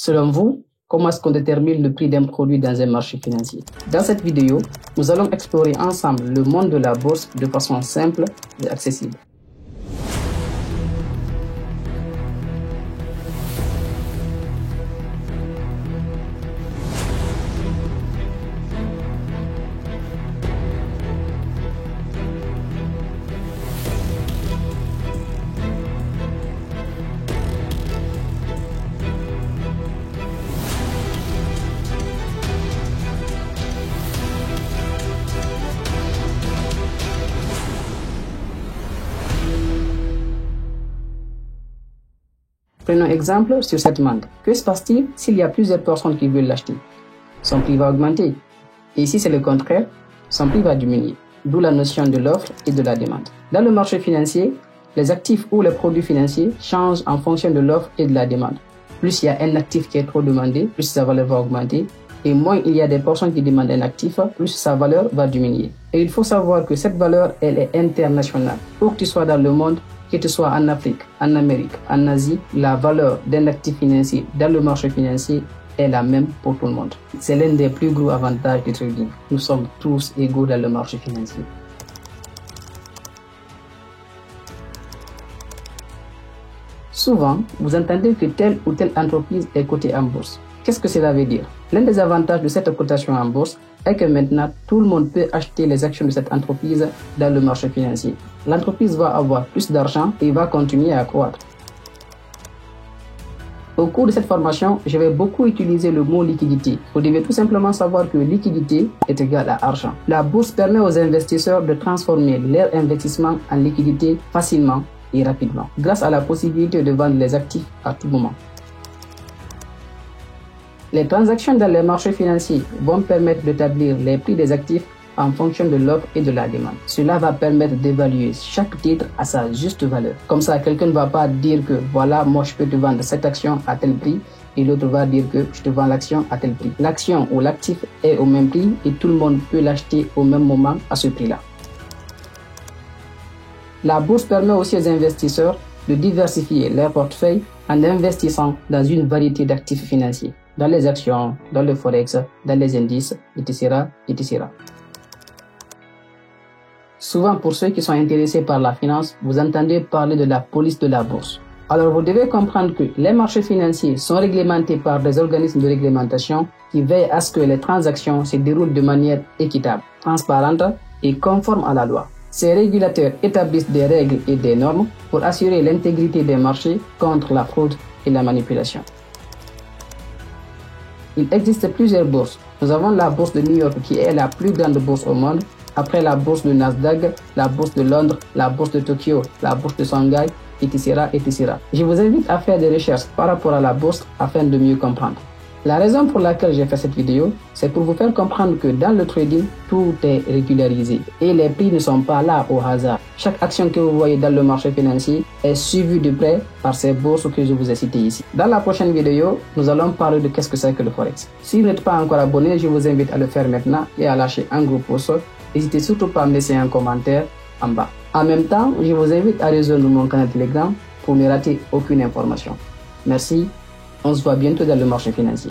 Selon vous, comment est-ce qu'on détermine le prix d'un produit dans un marché financier? Dans cette vidéo, nous allons explorer ensemble le monde de la bourse de façon simple et accessible. Prenons exemple sur cette mangue. Que se passe-t-il s'il y a plusieurs personnes qui veulent l'acheter? Son prix va augmenter. Et si c'est le contraire, son prix va diminuer. D'où la notion de l'offre et de la demande. Dans le marché financier, les actifs ou les produits financiers changent en fonction de l'offre et de la demande. Plus il y a un actif qui est trop demandé, plus sa valeur va augmenter. Et moins il y a des personnes qui demandent un actif, plus sa valeur va diminuer. Et il faut savoir que cette valeur, elle est internationale. Où que tu sois dans le monde, que tu sois en Afrique, en Amérique, en Asie, la valeur d'un actif financier dans le marché financier est la même pour tout le monde. C'est l'un des plus gros avantages du trading. Nous sommes tous égaux dans le marché financier. Souvent, vous entendez que telle ou telle entreprise est cotée en bourse. Qu'est-ce que cela veut dire? L'un des avantages de cette cotation en bourse est que maintenant, tout le monde peut acheter les actions de cette entreprise dans le marché financier. L'entreprise va avoir plus d'argent et va continuer à croître. Au cours de cette formation, je vais beaucoup utiliser le mot liquidité. Vous devez tout simplement savoir que liquidité est égale à argent. La bourse permet aux investisseurs de transformer leur investissement en liquidité facilement et rapidement, grâce à la possibilité de vendre les actifs à tout moment. Les transactions dans les marchés financiers vont permettre d'établir les prix des actifs en fonction de l'offre et de la demande. Cela va permettre d'évaluer chaque titre à sa juste valeur. Comme ça, quelqu'un ne va pas dire que voilà, moi je peux te vendre cette action à tel prix et l'autre va dire que je te vends l'action à tel prix. L'action ou l'actif est au même prix et tout le monde peut l'acheter au même moment à ce prix-là. La bourse permet aussi aux investisseurs de diversifier leur portefeuille en investissant dans une variété d'actifs financiers, dans les actions, dans le forex, dans les indices, etc., etc. Souvent, pour ceux qui sont intéressés par la finance, vous entendez parler de la police de la bourse. Alors, vous devez comprendre que les marchés financiers sont réglementés par des organismes de réglementation qui veillent à ce que les transactions se déroulent de manière équitable, transparente et conforme à la loi. Ces régulateurs établissent des règles et des normes pour assurer l'intégrité des marchés contre la fraude et la manipulation. Il existe plusieurs bourses. Nous avons la bourse de New York qui est la plus grande bourse au monde, après la bourse de Nasdaq, la bourse de Londres, la bourse de Tokyo, la bourse de Shanghai, etc., etc. Je vous invite à faire des recherches par rapport à la bourse afin de mieux comprendre. La raison pour laquelle j'ai fait cette vidéo, c'est pour vous faire comprendre que dans le trading, tout est régularisé et les prix ne sont pas là au hasard. Chaque action que vous voyez dans le marché financier est suivie de près par ces bourses que je vous ai citées ici. Dans la prochaine vidéo, nous allons parler de qu'est-ce que c'est que le Forex. Si vous n'êtes pas encore abonné, je vous invite à le faire maintenant et à lâcher un gros pouce. N'hésitez surtout pas à me laisser un commentaire en bas. En même temps, je vous invite à rejoindre mon canal Telegram pour ne rater aucune information. Merci. On se voit bientôt dans le marché financier.